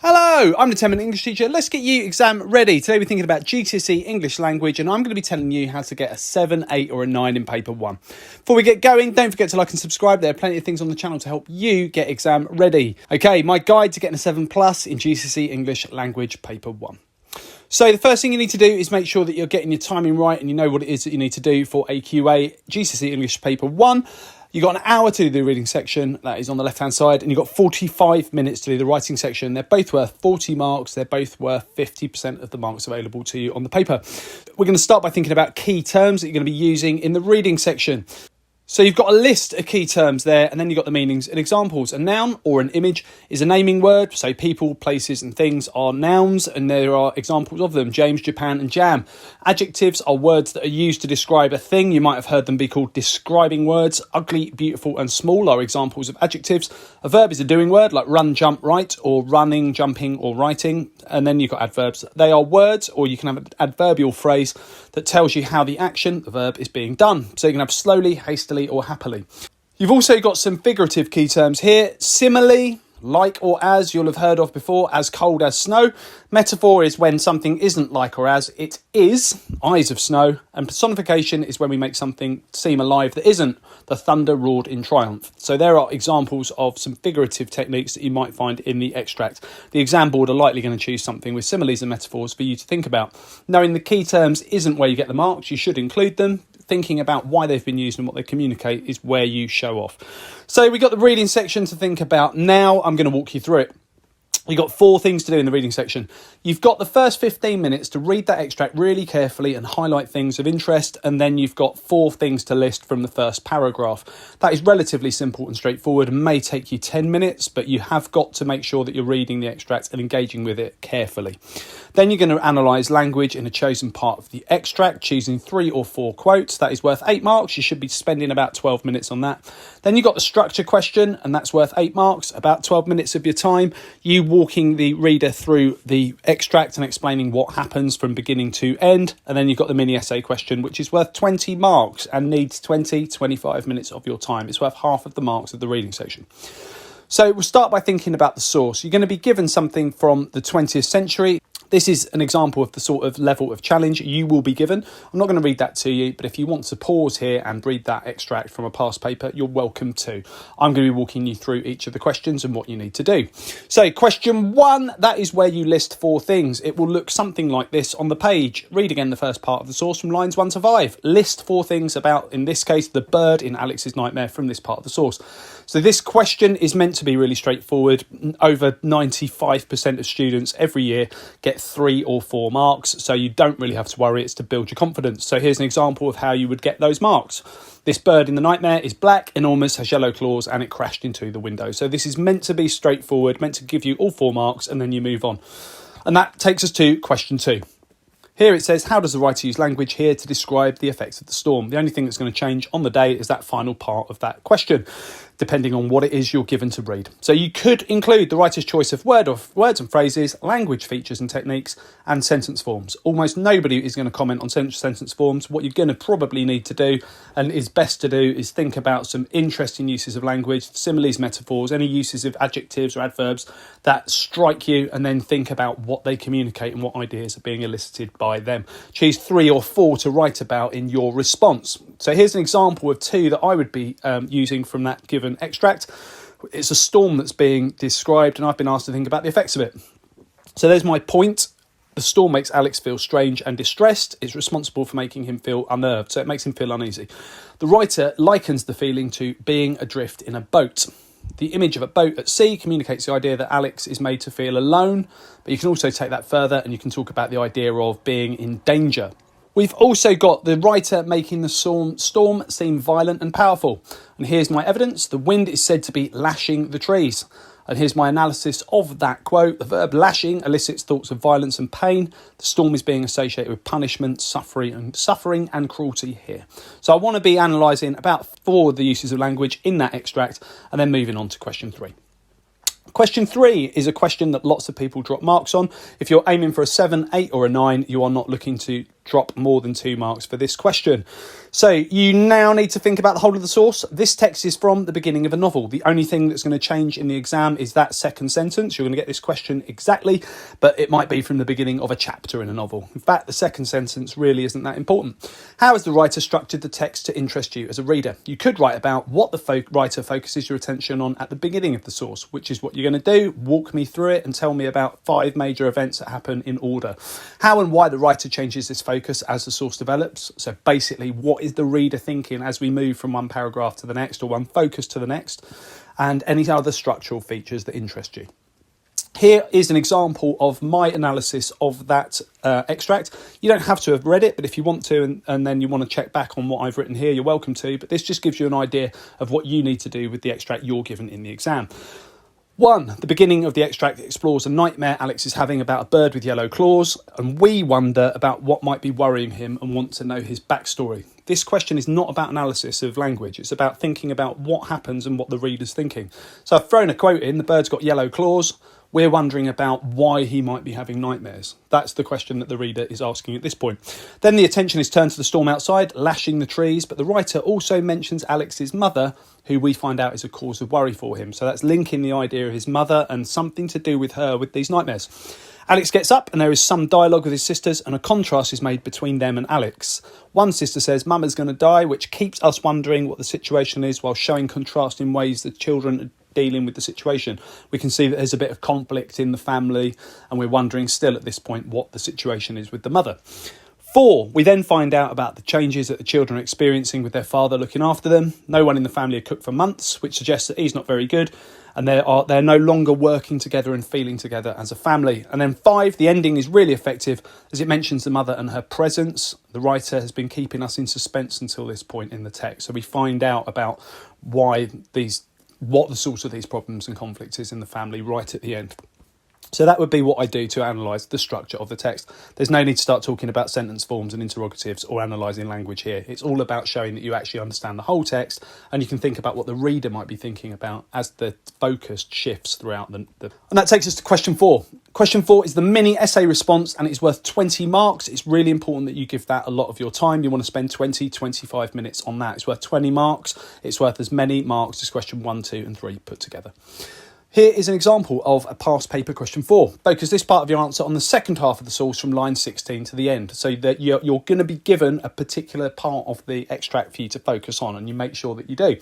Hello, I'm the 10-minute English teacher. Let's get you exam ready. Today we're thinking about GCSE English Language and I'm going to be telling you how to get a 7, 8 or a 9 in paper 1. Before we get going, don't forget to like and subscribe. There are plenty of things on the channel to help you get exam ready. Okay, my guide to getting a 7 plus in GCSE English Language paper 1. So the first thing you need to do is make sure that you're getting your timing right and you know what it is that you need to do for AQA GCSE English paper 1. You've got an hour to do the reading section, that is on the left-hand side, and you've got 45 minutes to do the writing section. They're both worth 40 marks. They're both worth 50% of the marks available to you on the paper. We're going to start by thinking about key terms that you're going to be using in the reading section. So you've got a list of key terms there, and then you've got the meanings and examples. A noun or an image is a naming word. So people, places and things are nouns, and there are examples of them. James, Japan and jam. Adjectives are words that are used to describe a thing. You might have heard them be called describing words. Ugly, beautiful and small are examples of adjectives. A verb is a doing word like run, jump, write, or running, jumping or writing. And then you've got adverbs. They are words, or you can have an adverbial phrase that tells you how the action, the verb, is being done. So you can have slowly, hastily or happily. You've also got some figurative key terms here. Simile, like or as, you'll have heard of before, as cold as snow. Metaphor is when something isn't like or as it is, eyes of snow. And personification is when we make something seem alive that isn't. The thunder roared in triumph. So there are examples of some figurative techniques that you might find in the extract. The exam board are likely going to choose something with similes and metaphors for you to think about. Knowing the key terms isn't where you get the marks. You should include them. Thinking about why they've been used and what they communicate is where you show off. So we've got the reading section to think about now. I'm going to walk you through it. You've got 4 things to do in the reading section. You've got the first 15 minutes to read that extract really carefully and highlight things of interest, and then you've got 4 things to list from the first paragraph. That is relatively simple and straightforward and may take you 10 minutes, but you have got to make sure that you're reading the extract and engaging with it carefully. Then you're going to analyse language in a chosen part of the extract, choosing 3 or 4 quotes. That is worth 8 marks. You should be spending about 12 minutes on that. Then you've got the structure question, and that's worth 8 marks, about 12 minutes of your time. You walking the reader through the extract and explaining what happens from beginning to end. And then you've got the mini essay question, which is worth 20 marks and needs 25 minutes of your time. It's worth half of the marks of the reading section. So we'll start by thinking about the source. You're going to be given something from the 20th century. This is an example of the sort of level of challenge you will be given. I'm not going to read that to you, but if you want to pause here and read that extract from a past paper, you're welcome to. I'm going to be walking you through each of the questions and what you need to do. So question 1, that is where you list 4 things. It will look something like this on the page. Read again the first part of the source from lines 1 to 5. List 4 things about, in this case, the bird in Alex's nightmare from this part of the source. So this question is meant to be really straightforward. Over 95% of students every year get 3 or 4 marks, so you don't really have to worry. It's to build your confidence. So here's an example of how you would get those marks. This bird in the nightmare is black, enormous, has yellow claws, and it crashed into the window. So this is meant to be straightforward, meant to give you all 4 marks, and then you move on. And that takes us to question 2. Here it says, how does the writer use language here to describe the effects of the storm? The only thing that's going to change on the day is that final part of that question, depending on what it is you're given to read. So you could include the writer's choice of words and phrases, language features and techniques, and sentence forms. Almost nobody is going to comment on sentence forms. What you're going to probably need to do, and is best to do, is think about some interesting uses of language, similes, metaphors, any uses of adjectives or adverbs that strike you, and then think about what they communicate and what ideas are being elicited by them. Choose 3 or 4 to write about in your response. So here's an example of 2 that I would be using from that given extract. It's a storm that's being described and I've been asked to think about the effects of it. So there's my point. The storm makes Alex feel strange and distressed. It's responsible for making him feel unnerved, so it makes him feel uneasy. The writer likens the feeling to being adrift in a boat. The image of a boat at sea communicates the idea that Alex is made to feel alone, but you can also take that further and you can talk about the idea of being in danger. We've also got the writer making the storm seem violent and powerful. And here's my evidence. The wind is said to be lashing the trees. And here's my analysis of that quote. The verb lashing elicits thoughts of violence and pain. The storm is being associated with punishment, suffering and cruelty here. So I want to be analysing about 4 of the uses of language in that extract and then moving on to question 3. Question 3 is a question that lots of people drop marks on. If you're aiming for a 7, 8 or a 9, you are not looking to drop more than 2 marks for this question. So you now need to think about the whole of the source. This text is from the beginning of a novel. The only thing that's going to change in the exam is that second sentence. You're going to get this question exactly, but it might be from the beginning of a chapter in a novel. In fact, the second sentence really isn't that important. How has the writer structured the text to interest you as a reader? You could write about what the writer focuses your attention on at the beginning of the source, which is what you're going to do. Walk me through it and tell me about 5 major events that happen in order. How and why the writer changes this focus as the source develops. So basically, what is the reader thinking as we move from one paragraph to the next or one focus to the next, and any other structural features that interest you. Here is an example of my analysis of that extract. You don't have to have read it, but if you want to and then you want to check back on what I've written here, you're welcome to. But this just gives you an idea of what you need to do with the extract you're given in the exam. 1. The beginning of the extract explores a nightmare Alex is having about a bird with yellow claws, and we wonder about what might be worrying him and want to know his backstory. This question is not about analysis of language, it's about thinking about what happens and what the reader's thinking. So I've thrown a quote in, the bird's got yellow claws, we're wondering about why he might be having nightmares. That's the question that the reader is asking at this point. Then the attention is turned to the storm outside, lashing the trees, but the writer also mentions Alex's mother, who we find out is a cause of worry for him. So that's linking the idea of his mother and something to do with her with these nightmares. Alex gets up and there is some dialogue with his sisters and a contrast is made between them and Alex. One sister says Mama's going to die, which keeps us wondering what the situation is while showing contrast in ways that children are dealing with the situation. We can see that there's a bit of conflict in the family and we're wondering still at this point what the situation is with the mother. 4, we then find out about the changes that the children are experiencing with their father looking after them. No one in the family had cooked for months, which suggests that he's not very good, and they're no longer working together and feeling together as a family. And then 5, the ending is really effective as it mentions the mother and her presence. The writer has been keeping us in suspense until this point in the text. So we find out about what the source of these problems and conflicts is in the family right at the end. So that would be what I do to analyse the structure of the text. There's no need to start talking about sentence forms and interrogatives or analysing language here. It's all about showing that you actually understand the whole text and you can think about what the reader might be thinking about as the focus shifts throughout the... And that takes us to question 4. Question 4 is the mini essay response and it's worth 20 marks. It's really important that you give that a lot of your time. You want to spend 20-25 minutes on that. It's worth 20 marks. It's worth as many marks as question 1, 2 and 3 put together. Here is an example of a past paper question 4. Focus this part of your answer on the second half of the source from line 16 to the end, so that you're going to be given a particular part of the extract for you to focus on, and you make sure that you do.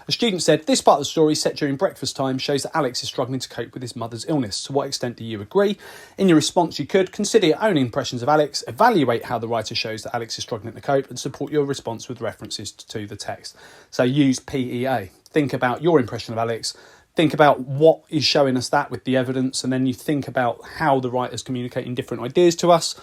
A student said, this part of the story set during breakfast time shows that Alex is struggling to cope with his mother's illness. To what extent do you agree? In your response, you could consider your own impressions of Alex, evaluate how the writer shows that Alex is struggling to cope, and support your response with references to the text. So use PEA. Think about your impression of Alex. Think about what is showing us that with the evidence, and then you think about how the writer's communicating different ideas to us,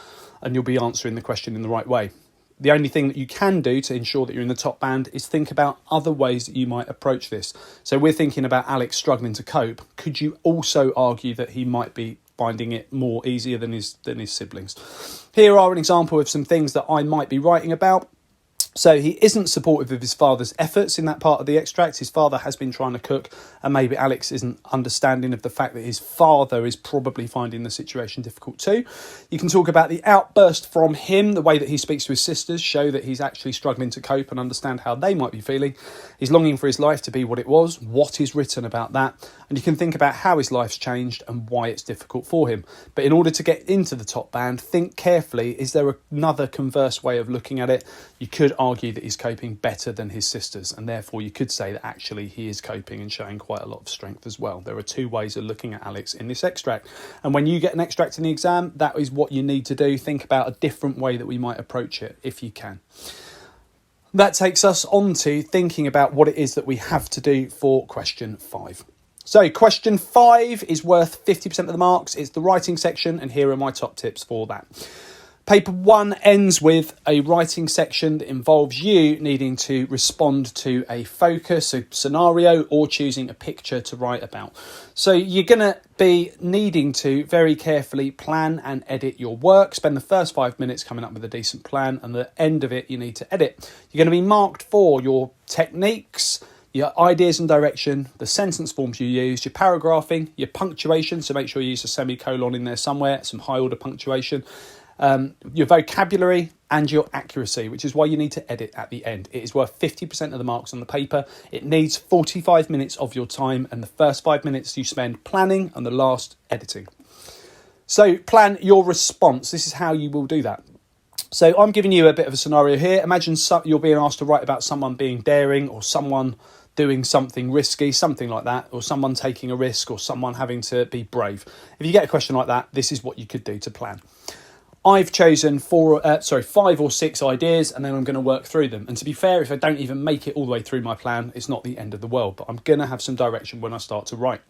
and you'll be answering the question in the right way. The only thing that you can do to ensure that you're in the top band is think about other ways that you might approach this. So we're thinking about Alex struggling to cope. Could you also argue that he might be finding it more easier than his siblings? Here are an example of some things that I might be writing about. So he isn't supportive of his father's efforts in that part of the extract. His father has been trying to cook, and maybe Alex isn't understanding of the fact that his father is probably finding the situation difficult too. You can talk about the outburst from him, the way that he speaks to his sisters, show that he's actually struggling to cope and understand how they might be feeling. He's longing for his life to be what it was. What is written about that? And you can think about how his life's changed and why it's difficult for him. But in order to get into the top band, think carefully. Is there another converse way of looking at it? You could argue that he's coping better than his sisters, and therefore you could say that actually he is coping and showing quite a lot of strength as well. There are 2 ways of looking at Alex in this extract, and when you get an extract in the exam, that is what you need to do. Think about a different way that we might approach it if you can. That takes us on to thinking about what it is that we have to do for question 5. So question 5 is worth 50% of the marks. It's the writing section, and here are my top tips for that. Paper 1 ends with a writing section that involves you needing to respond to a focus, a scenario, or choosing a picture to write about. So you're going to be needing to very carefully plan and edit your work. Spend the first 5 minutes coming up with a decent plan, and at the end of it, you need to edit. You're going to be marked for your techniques, your ideas and direction, the sentence forms you use, your paragraphing, your punctuation, so make sure you use a semicolon in there somewhere, some high order punctuation, your vocabulary, and your accuracy, which is why you need to edit at the end. It is worth 50% of the marks on the paper. It needs 45 minutes of your time, and the first 5 minutes you spend planning and the last editing. So plan your response. This is how you will do that. So I'm giving you a bit of a scenario here. Imagine you're being asked to write about someone being daring, or someone doing something risky, something like that, or someone taking a risk, or someone having to be brave. If you get a question like that, this is what you could do to plan. I've chosen 5 or 6 ideas, and then I'm going to work through them. And to be fair, if I don't even make it all the way through my plan, it's not the end of the world, but I'm going to have some direction when I start to write.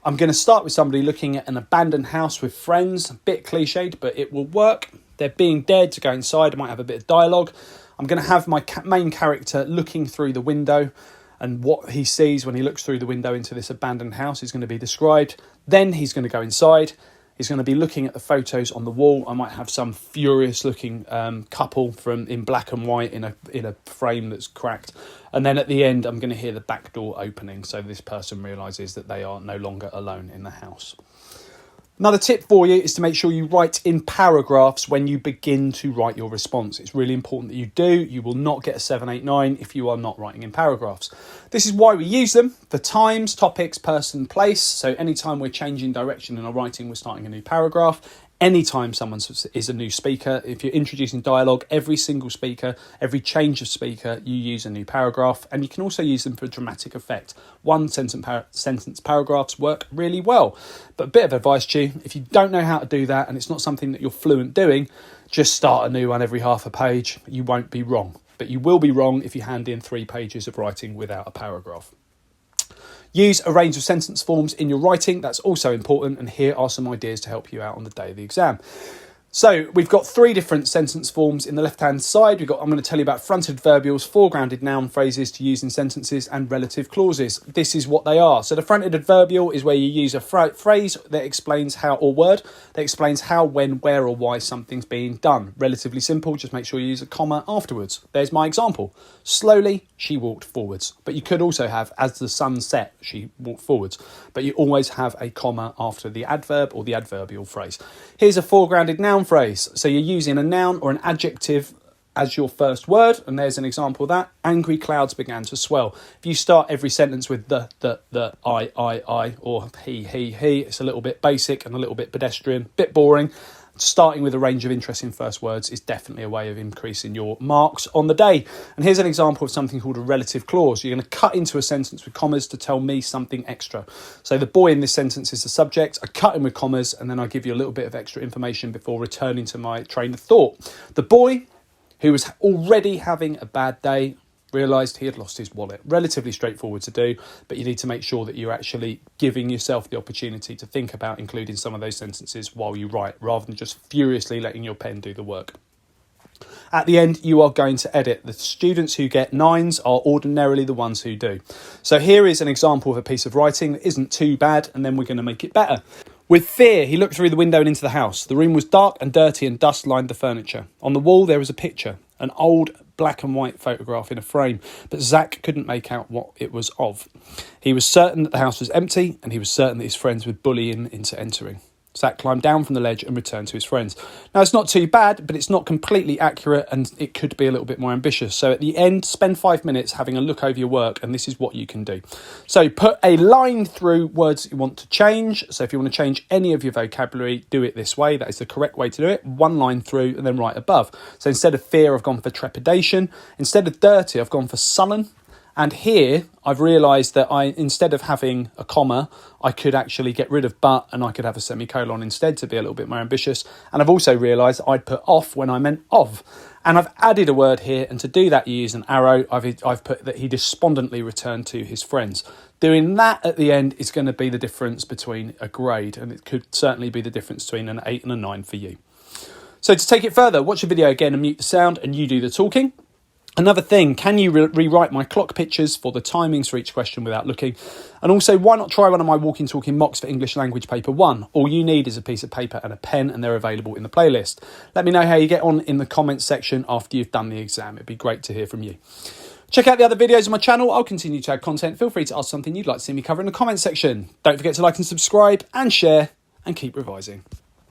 I'm going to start with somebody looking at an abandoned house with friends, a bit cliched, but it will work. They're being dared to go inside. I might have a bit of dialogue. I'm going to have my main character looking through the window, and what he sees when he looks through the window into this abandoned house is going to be described. Then he's going to go inside. He's going to be looking at the photos on the wall. I might have some furious looking couple in black and white in a frame that's cracked. And then at the end, I'm going to hear the back door opening. So this person realises that they are no longer alone in the house. Another tip for you is to make sure you write in paragraphs when you begin to write your response. It's really important that you do. You will not get a 7, 8, 9 if you are not writing in paragraphs. This is why we use them for times, topics, person, place. So anytime we're changing direction in our writing, we're starting a new paragraph. Anytime someone is a new speaker, if you're introducing dialogue, every single speaker, every change of speaker, you use a new paragraph, and you can also use them for dramatic effect. One sentence paragraphs work really well. But a bit of advice to you, if you don't know how to do that and it's not something that you're fluent doing, just start a new one every half a page. You won't be wrong, but you will be wrong if you hand in 3 pages of writing without a paragraph. Use a range of sentence forms in your writing. That's also important, and here are some ideas to help you out on the day of the exam. So we've got 3 different sentence forms in the left-hand side. I'm going to tell you about fronted adverbials, foregrounded noun phrases to use in sentences, and relative clauses. This is what they are. So the fronted adverbial is where you use a phrase that explains how, or word that explains how, when, where, or why something's being done. Relatively simple. Just make sure you use a comma afterwards. There's my example. Slowly, she walked forwards. But you could also have, as the sun set, she walked forwards. But you always have a comma after the adverb or the adverbial phrase. Here's a foregrounded noun phrase. So you're using a noun or an adjective as your first word, and there's an example of that. Angry clouds began to swell. If you start every sentence with the, I, or he, it's a little bit basic and a little bit pedestrian, bit boring. Starting with a range of interesting first words is definitely a way of increasing your marks on the day. And here's an example of something called a relative clause. You're going to cut into a sentence with commas to tell me something extra. So the boy in this sentence is the subject. I cut in with commas, and then I give you a little bit of extra information before returning to my train of thought. The boy, who was already having a bad day, realised he had lost his wallet. Relatively straightforward to do, but you need to make sure that you're actually giving yourself the opportunity to think about including some of those sentences while you write, rather than just furiously letting your pen do the work. At the end, you are going to edit. The students who get 9s are ordinarily the ones who do. So here is an example of a piece of writing that isn't too bad, and then we're going to make it better. With fear, he looked through the window and into the house. The room was dark and dirty, and dust lined the furniture. On the wall, there was a picture, an old black and white photograph in a frame, but Zach couldn't make out what it was of. He was certain that the house was empty, and he was certain that his friends would bully him into entering. Zach climbed down from the ledge and returned to his friends. Now, it's not too bad, but it's not completely accurate, and it could be a little bit more ambitious. So at the end, spend 5 minutes having a look over your work, and this is what you can do. So put a line through words that you want to change. So if you want to change any of your vocabulary, do it this way. That is the correct way to do it. 1 line through and then right above. So instead of fear, I've gone for trepidation. Instead of dirty, I've gone for sullen. And here, I've realised that instead of having a comma, I could actually get rid of but, and I could have a semicolon instead to be a little bit more ambitious. And I've also realised I'd put off when I meant of. And I've added a word here, and to do that, you use an arrow. I've put that he despondently returned to his friends. Doing that at the end is going to be the difference between a grade, and it could certainly be the difference between an 8 and a 9 for you. So to take it further, watch the video again and mute the sound, and you do the talking. Another thing, can you rewrite my clock pictures for the timings for each question without looking? And also, why not try one of my walking talking mocks for English Language Paper 1? All you need is a piece of paper and a pen, and they're available in the playlist. Let me know how you get on in the comments section after you've done the exam. It'd be great to hear from you. Check out the other videos on my channel. I'll continue to add content. Feel free to ask something you'd like to see me cover in the comments section. Don't forget to like and subscribe and share, and keep revising.